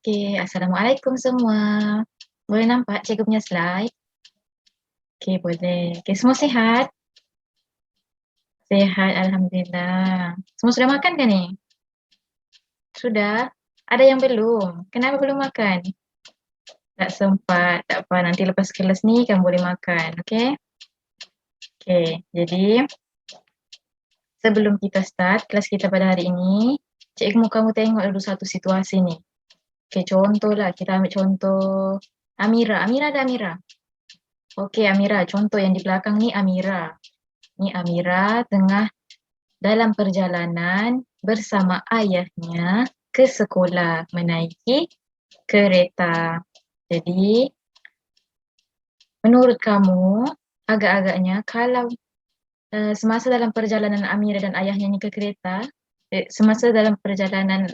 Okey, assalamualaikum semua. Boleh nampak cikgu punya slide? Okey, boleh. Okey, semua sihat? Sihat, alhamdulillah. Semua sudah makan ke ni? Sudah? Ada yang belum? Kenapa belum makan? Tak sempat, tak apa, nanti lepas kelas ni kamu boleh makan, okey? Okey, jadi sebelum kita start kelas kita pada hari ini, cikgu mahu kamu tengok dulu satu situasi ni. Okey, contohlah kita ambil contoh Amira. Amira ada Amira? Okey Amira, contoh yang di belakang ni Amira. Ni Amira tengah dalam perjalanan bersama ayahnya ke sekolah menaiki kereta. Jadi, menurut kamu agak-agaknya kalau semasa dalam perjalanan Amira dan ayahnya ni ke kereta, semasa dalam perjalanan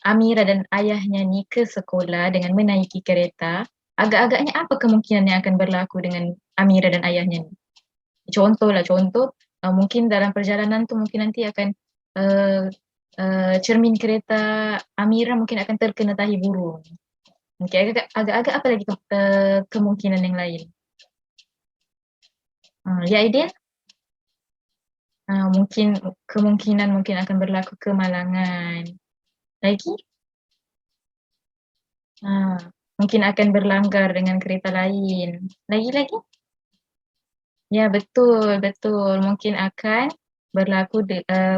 Amira dan ayahnya ni ke sekolah dengan menaiki kereta, agak-agaknya apa kemungkinan yang akan berlaku dengan Amira dan ayahnya ni? Contohlah, mungkin dalam perjalanan tu mungkin nanti akan eee cermin kereta Amira mungkin akan terkena tahi burung. Okey, agak-agak apa lagi kemungkinan yang lain? Ya Aidil? Mungkin kemungkinan mungkin akan berlaku kemalangan. Lagi? Mungkin akan berlanggar dengan kereta lain. Lagi? Ya betul, betul. Mungkin akan berlaku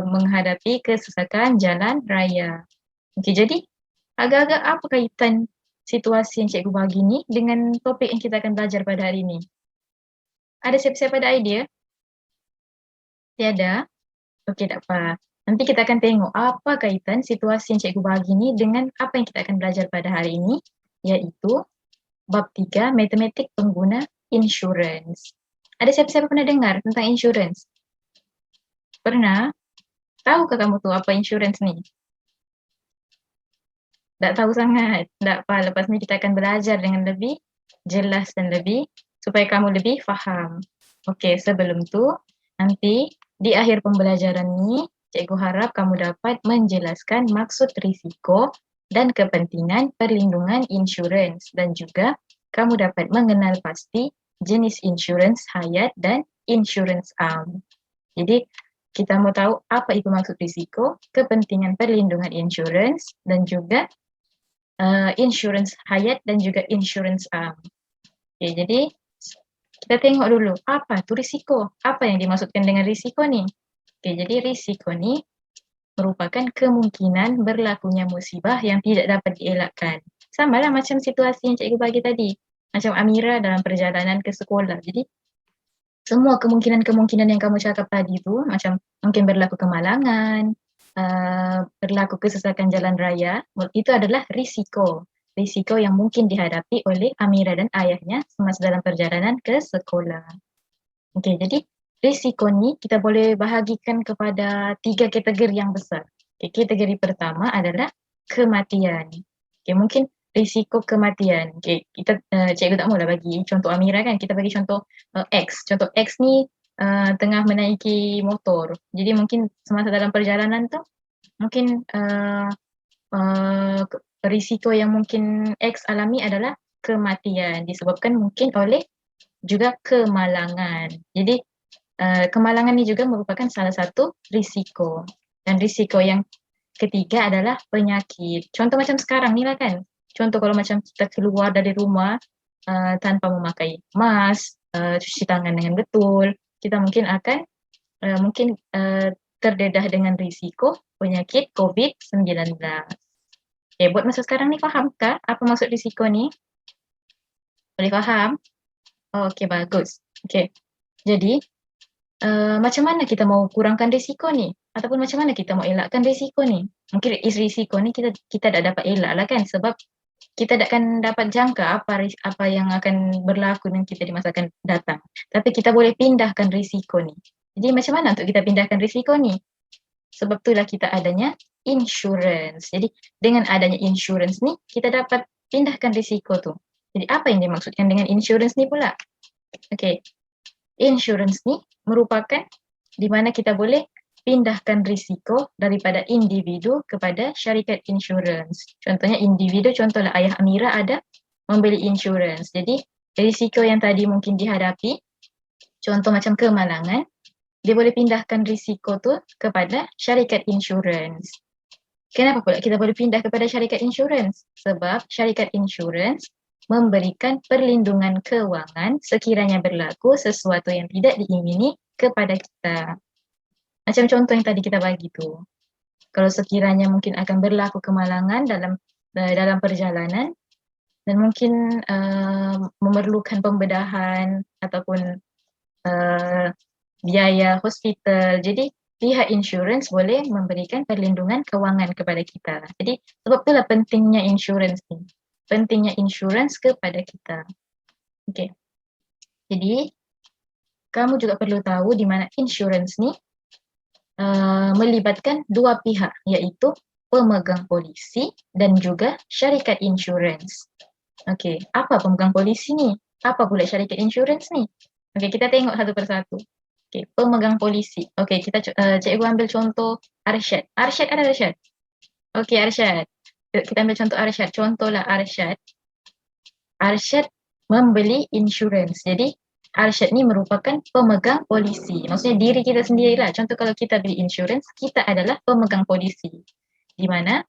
menghadapi kesesakan jalan raya. Okey, jadi agak-agak apa kaitan situasi yang cikgu bagi ni dengan topik yang kita akan belajar pada hari ini? Ada siapa-siapa ada idea? Tiada? Okey, tak apa. Nanti kita akan tengok apa kaitan situasi yang cikgu bagi ni dengan apa yang kita akan belajar pada hari ini, iaitu bab 3 matematik pengguna insurans. Ada siapa-siapa pernah dengar tentang insurans? Pernah? Tahukah kamu tu apa insurans ni? Tak tahu sangat. Tak apa, lepas ni kita akan belajar dengan lebih jelas dan lebih supaya kamu lebih faham. Okey, sebelum tu nanti di akhir pembelajaran ni cikgu harap kamu dapat menjelaskan maksud risiko dan kepentingan perlindungan insurans dan juga kamu dapat mengenal pasti jenis insurans hayat dan insurans am. Jadi kita mau tahu apa itu maksud risiko, kepentingan perlindungan insurans dan juga insurans hayat dan juga insurans am. Okay, jadi kita tengok dulu apa tu risiko, apa yang dimaksudkan dengan risiko ni. Okay, jadi risiko ni merupakan kemungkinan berlakunya musibah yang tidak dapat dielakkan. Sama lah macam situasi yang cikgu bagi tadi. Macam Amira dalam perjalanan ke sekolah. Jadi semua kemungkinan-kemungkinan yang kamu cakap tadi tu macam mungkin berlaku kemalangan, berlaku kesesakan jalan raya, itu adalah risiko. Risiko yang mungkin dihadapi oleh Amira dan ayahnya semasa dalam perjalanan ke sekolah. Okey, jadi risiko ni kita boleh bahagikan kepada 3 kategori yang besar. Okay, kategori pertama adalah kematian. Okay, mungkin risiko kematian. Okay, kita cikgu tak maulah bagi contoh Amira kan, kita bagi contoh X. Contoh X ni tengah menaiki motor. Jadi mungkin semasa dalam perjalanan tu mungkin risiko yang mungkin X alami adalah kematian disebabkan mungkin oleh juga kemalangan. Jadi kemalangan ni juga merupakan salah satu risiko. Dan risiko yang ketiga adalah penyakit. Contoh macam sekarang ni lah kan. Contoh kalau macam kita keluar dari rumah tanpa memakai mask, cuci tangan dengan betul, kita mungkin akan terdedah dengan risiko penyakit COVID-19. Okay, buat masa sekarang ni fahamkah apa maksud risiko ni? Boleh faham? Oh, okay, bagus. Okay, jadi macam mana kita mau kurangkan risiko ni? Ataupun macam mana kita mau elakkan risiko ni? Mungkin risiko ni kita tak dapat elak lah kan sebab kita takkan dapat jangka apa yang akan berlaku dengan kita di masa akan datang. Tapi kita boleh pindahkan risiko ni. Jadi macam mana untuk kita pindahkan risiko ni? Sebab itulah kita adanya insurans. Jadi dengan adanya insurans ni kita dapat pindahkan risiko tu. Jadi apa yang dimaksudkan dengan insurans ni pula? Okay, insurans ni merupakan di mana kita boleh pindahkan risiko daripada individu kepada syarikat insurans. Contohnya individu, contohlah ayah Amira ada membeli insurans. Jadi risiko yang tadi mungkin dihadapi, contoh macam kemalangan, dia boleh pindahkan risiko tu kepada syarikat insurans. Kenapa pula kita boleh pindah kepada syarikat insurans? Sebab syarikat insurans memberikan perlindungan kewangan sekiranya berlaku sesuatu yang tidak diingini kepada kita. Macam contoh yang tadi kita bagi tu. Kalau sekiranya mungkin akan berlaku kemalangan dalam perjalanan dan mungkin memerlukan pembedahan ataupun biaya hospital. Jadi pihak insurans boleh memberikan perlindungan kewangan kepada kita. Jadi sebab itulah pentingnya insurans ni. Pentingnya insurans kepada kita. Okey. Jadi kamu juga perlu tahu di mana insurans ni melibatkan dua pihak, iaitu pemegang polisi dan juga syarikat insurans. Okey, apa pemegang polisi ni? Apa pula syarikat insurans ni? Okey, kita tengok satu persatu. Okey, pemegang polisi. Okey, kita cikgu ambil contoh Arsyad. Arsyad ada Arsyad? Okey, Arsyad. Kita ambil contoh Arsyad. Contohlah Arsyad. Arsyad membeli insurans. Jadi Arsyad ni merupakan pemegang polisi. Maksudnya diri kita sendirilah. Contoh kalau kita beli insurans, kita adalah pemegang polisi. Di mana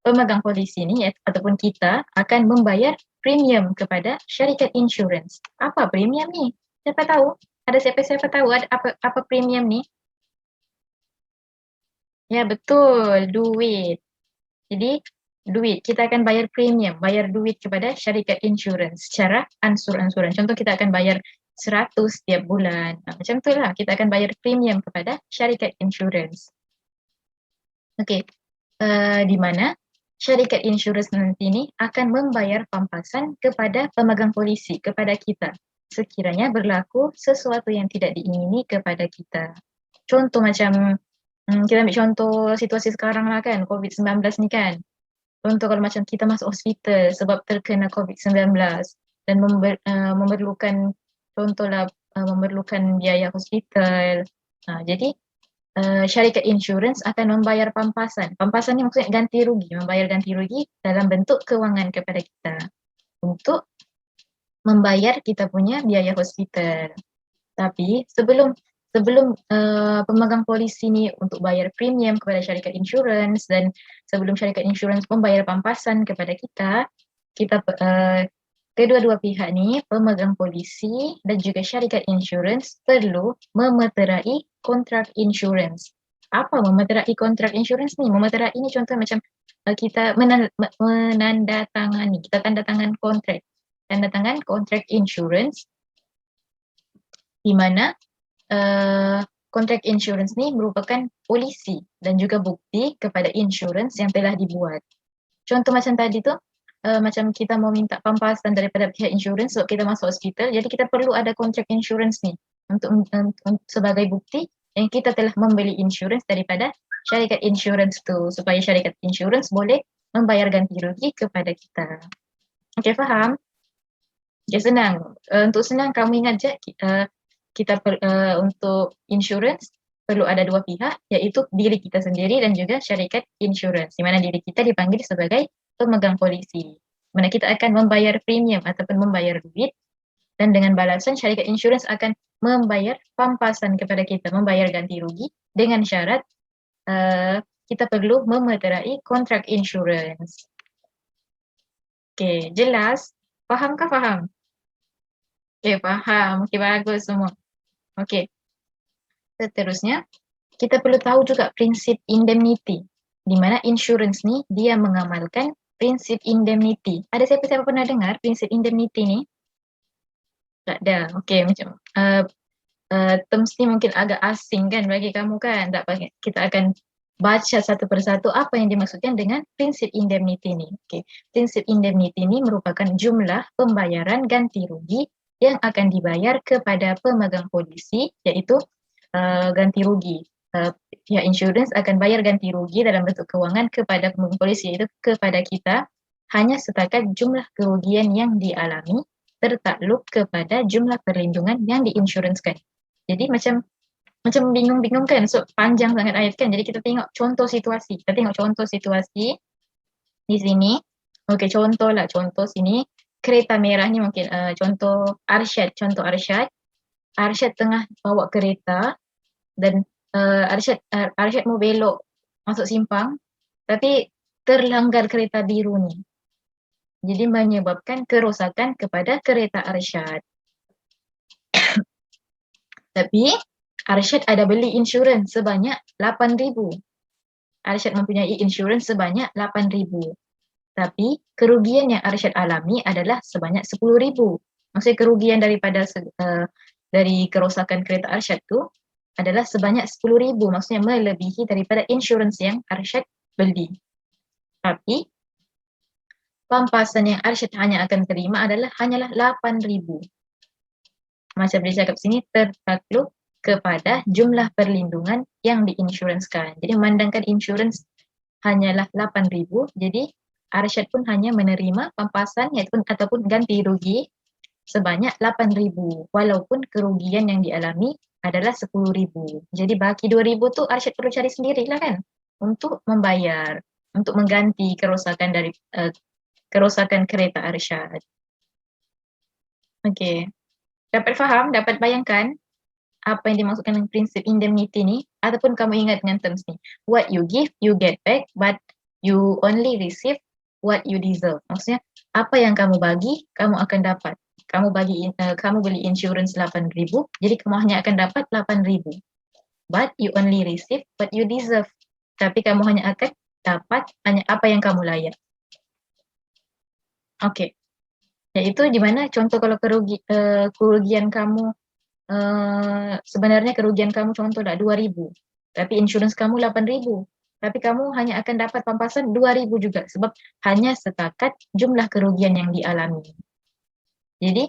pemegang polisi ni ataupun kita akan membayar premium kepada syarikat insurans. Apa premium ni? Siapa tahu? Ada siapa-siapa tahu ada apa premium ni? Ya betul, duit. Jadi duit, kita akan bayar premium, bayar duit kepada syarikat insurans secara ansur-ansuran. Contoh kita akan bayar 100 setiap bulan. Macam itulah kita akan bayar premium kepada syarikat insurans. Okey. Di mana syarikat insurans nanti ni akan membayar pampasan kepada pemegang polisi, kepada kita, sekiranya berlaku sesuatu yang tidak diingini kepada kita. Contoh macam kita ambil contoh situasi sekarang lah kan, COVID-19 ni kan. Contoh kalau macam kita masuk hospital sebab terkena COVID-19 dan memerlukan contohlah memerlukan biaya hospital. Jadi syarikat insurans akan membayar pampasan. Pampasan ni maksudnya ganti rugi, membayar ganti rugi dalam bentuk kewangan kepada kita untuk membayar kita punya biaya hospital. Tapi sebelum pemegang polisi ni untuk bayar premium kepada syarikat insurans dan sebelum syarikat insurans membayar pampasan kepada kita kedua-dua pihak ni, pemegang polisi dan juga syarikat insurans perlu memeterai kontrak insurans. Apa memeterai kontrak insurans ni? Memeterai ni contoh macam kita menandatangani, kita tanda tangan kontrak insurans di mana kontrak insurans ni merupakan polisi dan juga bukti kepada insurans yang telah dibuat. Contoh macam tadi tu, macam kita mau minta pampasan daripada pihak insurans sebab kita masuk hospital, jadi kita perlu ada kontrak insurans ni untuk sebagai bukti yang kita telah membeli insurans daripada syarikat insurans tu, supaya syarikat insurans boleh membayar ganti rugi kepada kita. Okey, faham? Okay, senang. Untuk senang kamu ingat je, kita untuk insurans perlu ada dua pihak, iaitu diri kita sendiri dan juga syarikat insurans, di mana diri kita dipanggil sebagai pemegang polisi. Mana kita akan membayar premium ataupun membayar duit, dan dengan balasan syarikat insurans akan membayar pampasan kepada kita, membayar ganti rugi dengan syarat kita perlu memeterai kontrak insurans. Okey, jelas? Fahamkah faham? Okey, faham. Okey, bagus semua. Okey. Seterusnya, kita perlu tahu juga prinsip indemnity, di mana insurans ni dia mengamalkan prinsip indemnity. Ada siapa-siapa pernah dengar prinsip indemnity ni? Tak ada. Okey, macam terms ni mungkin agak asing kan bagi kamu kan? Tak apa, kita akan baca satu persatu apa yang dimaksudkan dengan prinsip indemnity ni. Okey, prinsip indemnity ni merupakan jumlah pembayaran ganti rugi yang akan dibayar kepada pemegang polisi, iaitu ganti rugi. Pihak insurans akan bayar ganti rugi dalam bentuk kewangan kepada pemegang polisi, iaitu kepada kita, hanya setakat jumlah kerugian yang dialami tertakluk kepada jumlah perlindungan yang diinsuranskan. Jadi macam macam bingung-bingung kan, so panjang sangat ayat kan. Jadi kita tengok contoh situasi. Kita tengok contoh situasi di sini. Okey, contoh sini kereta merah ni mungkin contoh Arsyad. Arsyad tengah bawa kereta dan Arsyad mau belok masuk simpang tapi terlanggar kereta biru ni. Jadi menyebabkan kerosakan kepada kereta Arsyad. Tapi Arsyad ada beli insurans sebanyak 8,000. Arsyad mempunyai insurans sebanyak 8,000. Tapi kerugian yang Arsyad alami adalah sebanyak 10,000. Maksudnya kerugian dari kerosakan kereta Arsyad tu adalah sebanyak 10,000. Maksudnya melebihi daripada insurans yang Arsyad beli. Tapi pampasan yang Arsyad hanya akan terima hanyalah 8,000. Macam dia cakap sini, tertakluk kepada jumlah perlindungan yang diinsuranskan. Jadi memandangkan insurans hanyalah 8,000, jadi Arsyad pun hanya menerima pampasan ataupun ganti rugi sebanyak 8,000 walaupun kerugian yang dialami adalah 10,000. Jadi baki 2,000 tu Arsyad perlu cari sendirilah kan untuk membayar, untuk mengganti kerosakan dari kerosakan kereta Arsyad. Okey. Dapat faham, dapat bayangkan apa yang dimaksudkan dengan prinsip indemnity ni, ataupun kamu ingat dengan terms ni. What you give, you get back, but you only receive what you deserve. Maksudnya apa yang kamu bagi, kamu akan dapat. Kamu beli insurans 8,000, jadi kamu hanya akan dapat 8,000. But you only receive what you deserve. Tapi kamu hanya akan dapat hanya apa yang kamu layak. Okey. Iaitu di mana contoh kalau kerugian kamu sebenarnya kerugian kamu contohlah 2,000, tapi insurans kamu 8,000. Tapi kamu hanya akan dapat pampasan 2,000 juga sebab hanya setakat jumlah kerugian yang dialami. Jadi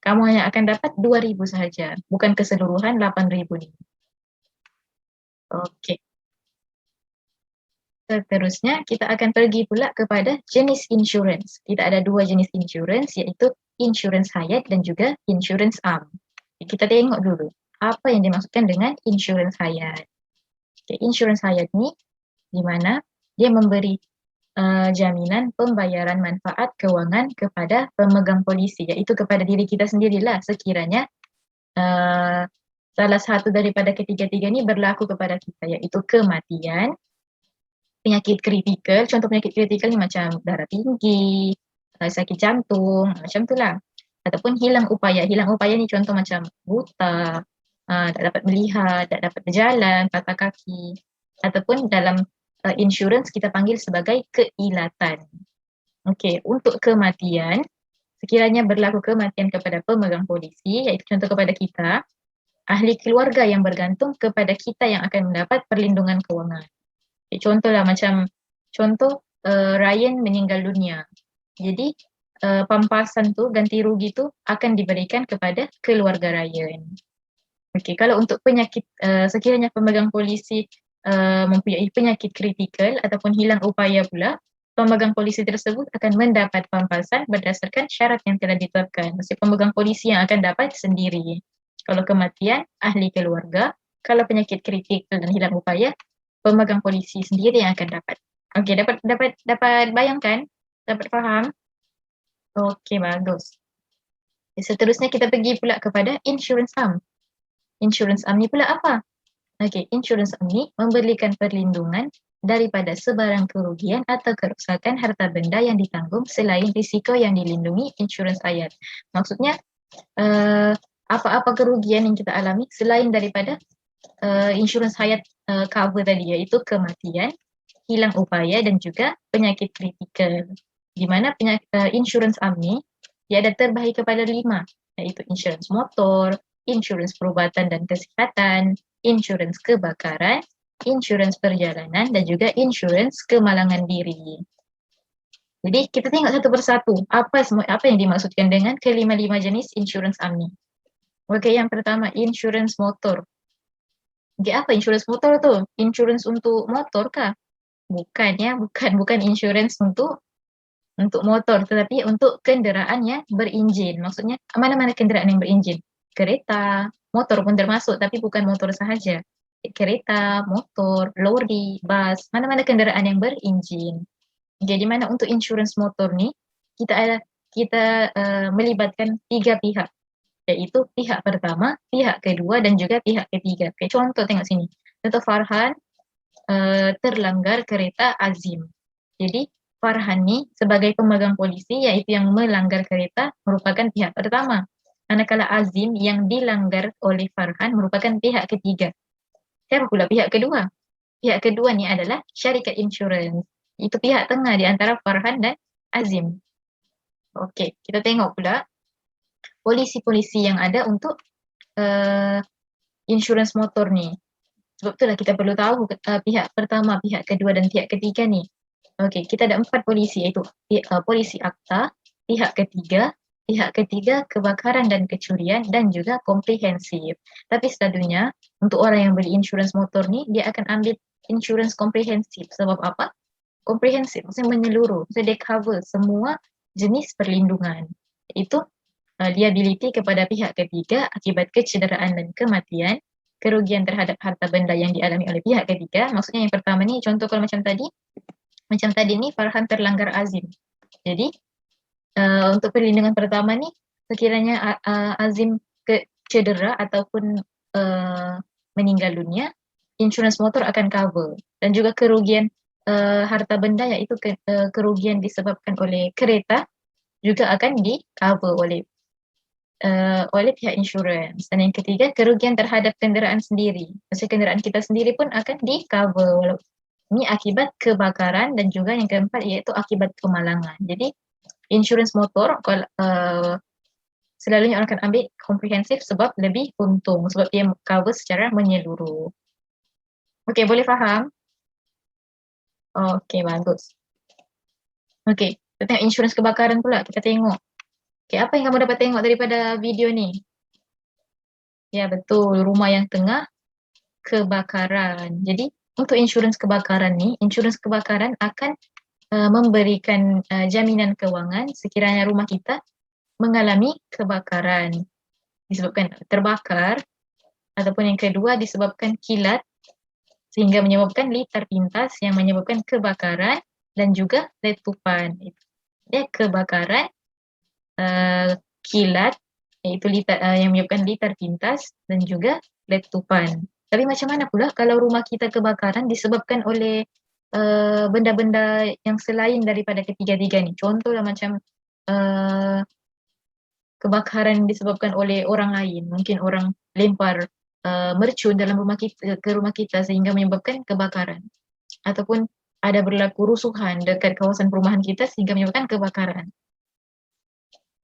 kamu hanya akan dapat 2,000 sahaja, bukan keseluruhan 8,000 ni. Okey. Seterusnya kita akan pergi pula kepada jenis insurans. Kita ada dua jenis insurans iaitu insurans hayat dan juga insurans am. Kita tengok dulu apa yang dimaksudkan dengan insurans hayat. Okay, insurans hayat ni di mana dia memberi jaminan pembayaran manfaat kewangan kepada pemegang polisi, iaitu kepada diri kita sendirilah sekiranya salah satu daripada ketiga-tiga ni berlaku kepada kita, iaitu kematian, penyakit kritikal. Contoh penyakit kritikal ni macam darah tinggi, sakit jantung, macam tu lah. Ataupun hilang upaya. Hilang upaya ni contoh macam buta, tak dapat melihat, tak dapat berjalan, patah kaki. Ataupun dalam insurans kita panggil sebagai keilatan. Okey, untuk kematian, sekiranya berlaku kematian kepada pemegang polisi, iaitu contoh kepada kita, ahli keluarga yang bergantung kepada kita yang akan mendapat perlindungan kewangan. Contohlah macam Ryan meninggal dunia. Jadi pampasan tu, ganti rugi tu akan diberikan kepada keluarga Ryan. Okey, kalau untuk penyakit sekiranya pemegang polisi mempunyai penyakit kritikal ataupun hilang upaya pula, pemegang polisi tersebut akan mendapat pampasan berdasarkan syarat yang telah ditetapkan. Maksudnya pemegang polisi yang akan dapat sendiri. Kalau kematian, ahli keluarga. Kalau penyakit kritikal dan hilang upaya, pemegang polisi sendiri yang akan dapat. Okey, dapat bayangkan? Dapat faham? Okey, bagus. Seterusnya kita pergi pula kepada insurans am. Insurans am ni pula apa? Okey, insurans am ni memberikan perlindungan daripada sebarang kerugian atau kerosakan harta benda yang ditanggung selain risiko yang dilindungi insurans hayat. Maksudnya apa-apa kerugian yang kita alami selain daripada insurans hayat cover tadi, iaitu kematian, hilang upaya dan juga penyakit kritikal. Di mana insurans am ni dia ada terbahagi kepada 5, iaitu insurans motor, insurans perubatan dan kesihatan, insurans kebakaran, insurans perjalanan dan juga insurans kemalangan diri. Jadi kita tengok satu persatu apa yang dimaksudkan dengan kelima-lima jenis insurans am ni. Okey, yang pertama insurans motor. Okey, apa insurans motor tu? Insurans untuk motor kah? Bukan ya, bukan insurans untuk motor, tetapi untuk kenderaan yang berenjin. Maksudnya mana-mana kenderaan yang berenjin? Kereta, motor pun termasuk, tapi bukan motor sahaja. Kereta, motor, lori, bus, mana-mana kendaraan yang berenjin. Jadi mana untuk insurans motor nih, kita melibatkan 3 pihak, yaitu pihak pertama, pihak kedua, dan juga pihak ketiga. Oke, contoh tengok sini. Contoh Farhan terlanggar kereta Azim. Jadi Farhan nih sebagai pemegang polisi, yaitu yang melanggar kereta, merupakan pihak pertama. Manakala Azim yang dilanggar oleh Farhan merupakan pihak ketiga. Siapa pula pihak kedua? Pihak kedua ni adalah syarikat insurans. Itu pihak tengah di antara Farhan dan Azim. Okey, kita tengok pula polisi-polisi yang ada untuk insurans motor ni. Sebab itulah kita perlu tahu pihak pertama, pihak kedua dan pihak ketiga ni. Okey, kita ada 4 polisi, iaitu polisi akta, pihak ketiga kebakaran dan kecurian, dan juga komprehensif. Tapi selalunya untuk orang yang beli insurans motor ni, dia akan ambil insurans komprehensif. Sebab apa? Komprehensif maksudnya menyeluruh, maksudnya dia cover semua jenis perlindungan, iaitu liability kepada pihak ketiga akibat kecederaan dan kematian, kerugian terhadap harta benda yang dialami oleh pihak ketiga. Maksudnya yang pertama ni, contoh kalau macam tadi ni Farhan terlanggar Azim. Jadi untuk perlindungan pertama ni, sekiranya Azim cedera ataupun meninggal dunia, insurans motor akan cover. Dan juga kerugian harta benda, iaitu kerugian disebabkan oleh kereta, juga akan di-cover oleh pihak insurans. Dan yang ketiga, kerugian terhadap kenderaan sendiri. Maksudnya kenderaan kita sendiri pun akan di-cover. Ini akibat kebakaran, dan juga yang keempat iaitu akibat kemalangan. Jadi insurans motor selalunya orang akan ambil komprehensif sebab lebih untung, sebab dia cover secara menyeluruh. Okey, boleh faham? Okey, bagus. Okey, kita tengok insurans kebakaran pula. Kita tengok. Okey, apa yang kamu dapat tengok daripada video ni? Ya, betul. Rumah yang tengah kebakaran. Jadi, untuk insurans kebakaran ni, insurans kebakaran akan memberikan jaminan kewangan sekiranya rumah kita mengalami kebakaran. Disebabkan terbakar, ataupun yang kedua disebabkan kilat sehingga menyebabkan litar pintas yang menyebabkan kebakaran, dan juga letupan. Dia kebakaran, kilat, iaitu yang menyebabkan litar pintas, dan juga letupan. Tapi macam mana pula kalau rumah kita kebakaran disebabkan oleh benda-benda yang selain daripada ketiga-tiga ni? Contohlah macam kebakaran disebabkan oleh orang lain. Mungkin orang lempar mercun dalam ke rumah kita sehingga menyebabkan kebakaran. Ataupun ada berlaku rusuhan dekat kawasan perumahan kita sehingga menyebabkan kebakaran.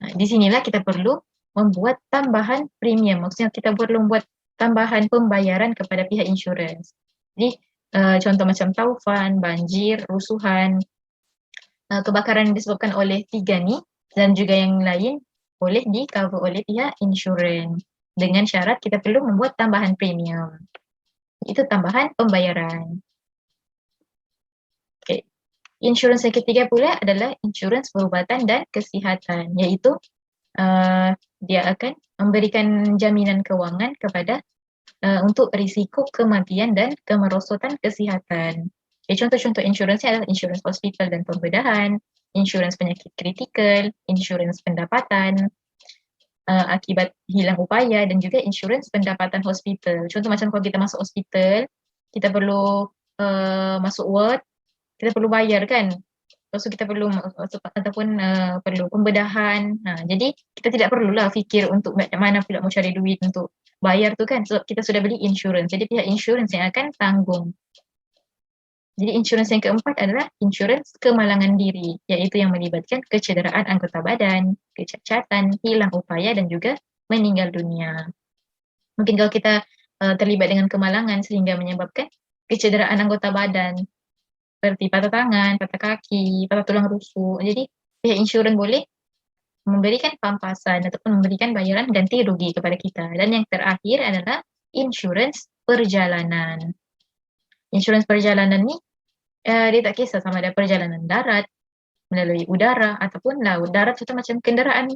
Nah, di sinilah kita perlu membuat tambahan premium. Maksudnya kita perlu membuat tambahan pembayaran kepada pihak insurans. Jadi contoh macam taufan, banjir, rusuhan, kebakaran disebabkan oleh 3 ni, dan juga yang lain boleh di-cover oleh pihak insurans. Dengan syarat kita perlu membuat tambahan premium. Itu tambahan pembayaran. Okay. Insurans yang ketiga pula adalah insurans perubatan dan kesihatan, iaitu dia akan memberikan jaminan kewangan kepada untuk risiko kematian dan kemerosotan kesihatan. Contoh-contoh insuransnya adalah insurans hospital dan pembedahan, insurans penyakit kritikal, insurans pendapatan akibat hilang upaya, dan juga insurans pendapatan hospital. Contoh macam kalau kita masuk hospital, kita perlu masuk ward, kita perlu bayar kan? Lepas tu kita perlu ataupun perlu pembedahan. Jadi kita tidak perlulah fikir untuk macam mana pula mau cari duit untuk bayar tu kan, sebab kita sudah beli insurans. Jadi pihak insurans yang akan tanggung. Jadi insurans yang keempat adalah insurans kemalangan diri, iaitu yang melibatkan kecederaan anggota badan, kecacatan, hilang upaya, dan juga meninggal dunia. Mungkin kalau kita terlibat dengan kemalangan sehingga menyebabkan kecederaan anggota badan, seperti patah tangan, patah kaki, patah tulang rusuk. Jadi pihak insurans boleh memberikan pampasan ataupun memberikan bayaran ganti rugi kepada kita. Dan yang terakhir adalah insurans perjalanan. Insurans perjalanan ni dia tak kisah sama ada perjalanan darat, melalui udara ataupun laut. Darat contoh macam kenderaan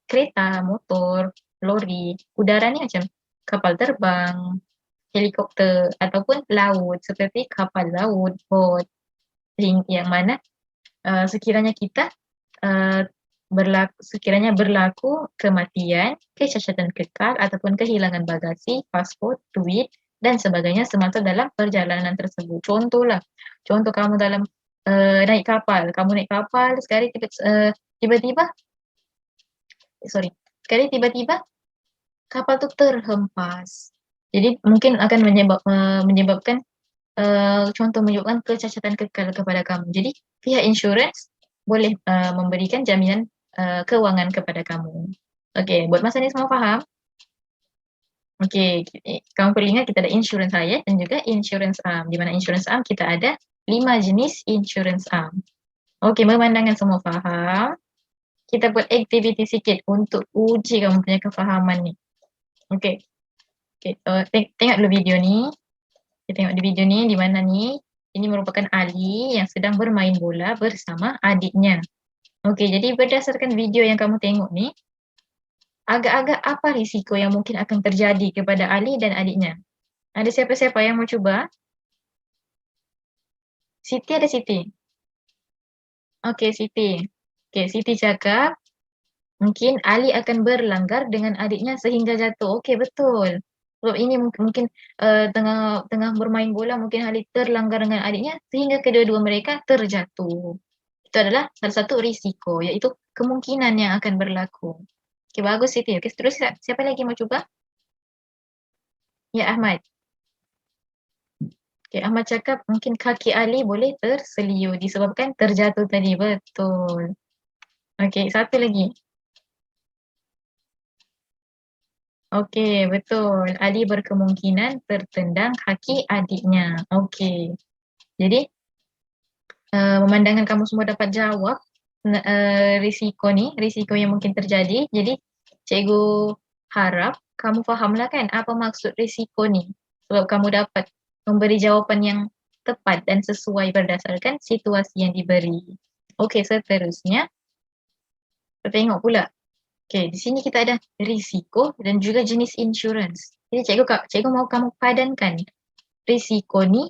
kereta, motor, lori. Udara ni macam kapal terbang, helikopter ataupun laut seperti kapal laut, bot, yang mana sekiranya kita sekiranya berlaku kematian, kecacatan kekal ataupun kehilangan bagasi, pasport, duit dan sebagainya semasa dalam perjalanan tersebut. Contoh kamu dalam naik kapal, sekali tiba-tiba kapal tuh terhempas. Jadi mungkin akan menyebabkan menyebabkan kecacatan kekal kepada kamu. Jadi pihak insurance boleh memberikan jaminan keuangan kepada kamu. Oke, buat masa ini semua paham? Oke, kamu perlu ingat kita ada insurance hayat dan juga insurance am. Di mana insurance am kita ada 5 jenis insurance am. Oke, memandangkan semua paham, kita buat activity sikit untuk uji kamu punya kefahaman nih. Oke, tengok dulu video ni. Kita tengok di video ni, di mana ni? Ini merupakan Ali yang sedang bermain bola bersama adiknya. Okey, jadi berdasarkan video yang kamu tengok ni, agak-agak apa risiko yang mungkin akan terjadi kepada Ali dan adiknya? Ada siapa-siapa yang mau cuba? Siti ada Siti? Okey, Siti. Okey, Siti cakap, mungkin Ali akan berlanggar dengan adiknya sehingga jatuh. Okey, betul. Sebab ini mungkin tengah bermain bola, mungkin Ali terlanggar dengan adiknya sehingga kedua-dua mereka terjatuh. Itu adalah salah satu risiko, iaitu kemungkinan yang akan berlaku. Okey, bagus Siti. Okey, seterusnya siapa lagi mau cuba? Ya, Ahmad. Okey, Ahmad cakap mungkin kaki Ali boleh terseliu disebabkan terjatuh tadi. Betul. Okey, satu lagi. Okey, betul. Ali berkemungkinan tertendang kaki adiknya. Okey. Jadi, memandangkan kamu semua dapat jawab risiko yang mungkin terjadi. Jadi, cikgu harap kamu fahamlah kan apa maksud risiko ni. Sebab kamu dapat memberi jawapan yang tepat dan sesuai berdasarkan situasi yang diberi. Okey, seterusnya kita tengok pula. Okey, di sini kita ada risiko dan juga jenis insurans. Jadi cikgu mau kamu padankan risiko ni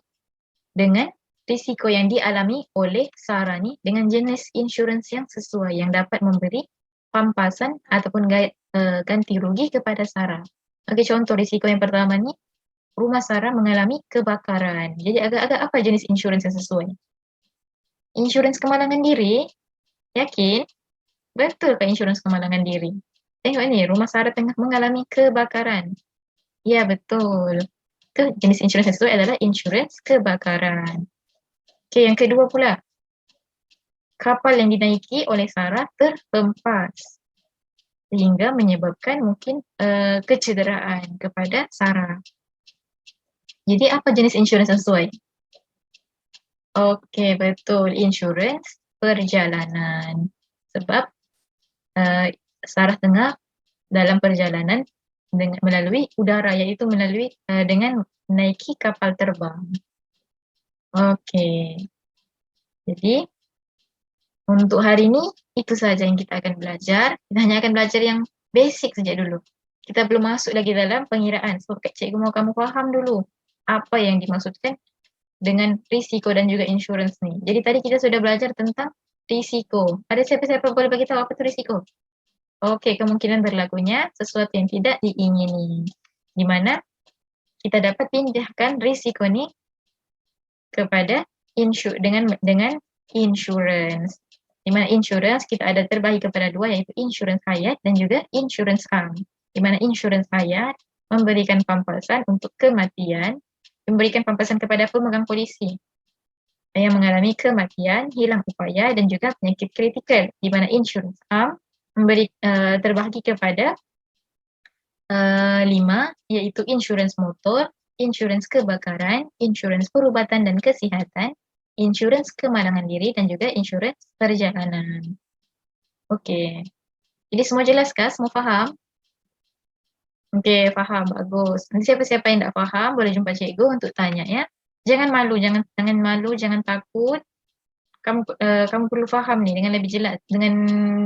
dengan risiko yang dialami oleh Sarah ni dengan jenis insurans yang sesuai yang dapat memberi pampasan ataupun ganti rugi kepada Sarah. Okey, contoh risiko yang pertama ni, rumah Sarah mengalami kebakaran. Jadi agak-agak apa jenis insurans yang sesuai? Insurans kemalangan diri? Yakin? Betul ke insurans kemalangan diri? Tengok ni, rumah Sarah tengah mengalami kebakaran. Ya, betul. Itu jenis insurans yang sesuai adalah insurans kebakaran. Okey, yang kedua pula. Kapal yang dinaiki oleh Sarah terhempas sehingga menyebabkan mungkin kecederaan kepada Sarah. Jadi apa jenis insurans yang sesuai? Okey, betul. Insurans perjalanan. Sebab Sarah tengah dalam perjalanan melalui udara, iaitu dengan menaiki kapal terbang. Okey. Jadi untuk hari ini itu saja yang kita akan belajar. Kita hanya akan belajar yang basic saja dulu. Kita belum masuk lagi dalam pengiraan. Sebab cikgu mau kamu faham dulu apa yang dimaksudkan dengan risiko dan juga insurans ni. Jadi tadi kita sudah belajar tentang risiko. Ada siapa-siapa boleh bagi tahu apa itu risiko? Okey, kemungkinan berlakunya sesuatu yang tidak diingini. Di mana kita dapat pindahkan risiko ni kepada dengan insurans. Di mana insurans kita ada terbagi kepada dua, iaitu insurans hayat dan juga insurans am. Di mana insurans hayat memberikan pampasan untuk kematian, memberikan pampasan kepada pemegang polisi yang mengalami kematian, hilang upaya dan juga penyakit kritikal. Di mana insurans am terbahagi kepada 5, iaitu insurans motor, insurans kebakaran, insurans perubatan dan kesihatan, insurans kemalangan diri dan juga insurans perjalanan. Okey. Jadi semua jelas kah? Semua faham? Okey, faham. Bagus. Nanti siapa-siapa yang tak faham boleh jumpa cikgu untuk tanya ya. Jangan malu, jangan takut. Kamu perlu faham ni dengan lebih jelas, dengan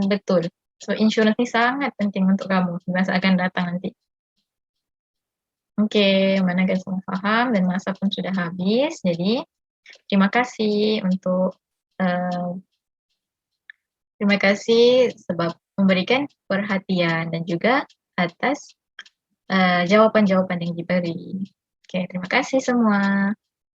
betul. So insurans ni sangat penting untuk kamu di masa akan datang nanti. Oke, Manangga semua paham dan masa pun sudah habis. Jadi, terima kasih untuk eee, terima kasih sebab memberikan perhatian dan juga atas jawaban-jawaban yang diberi. Oke, terima kasih semua.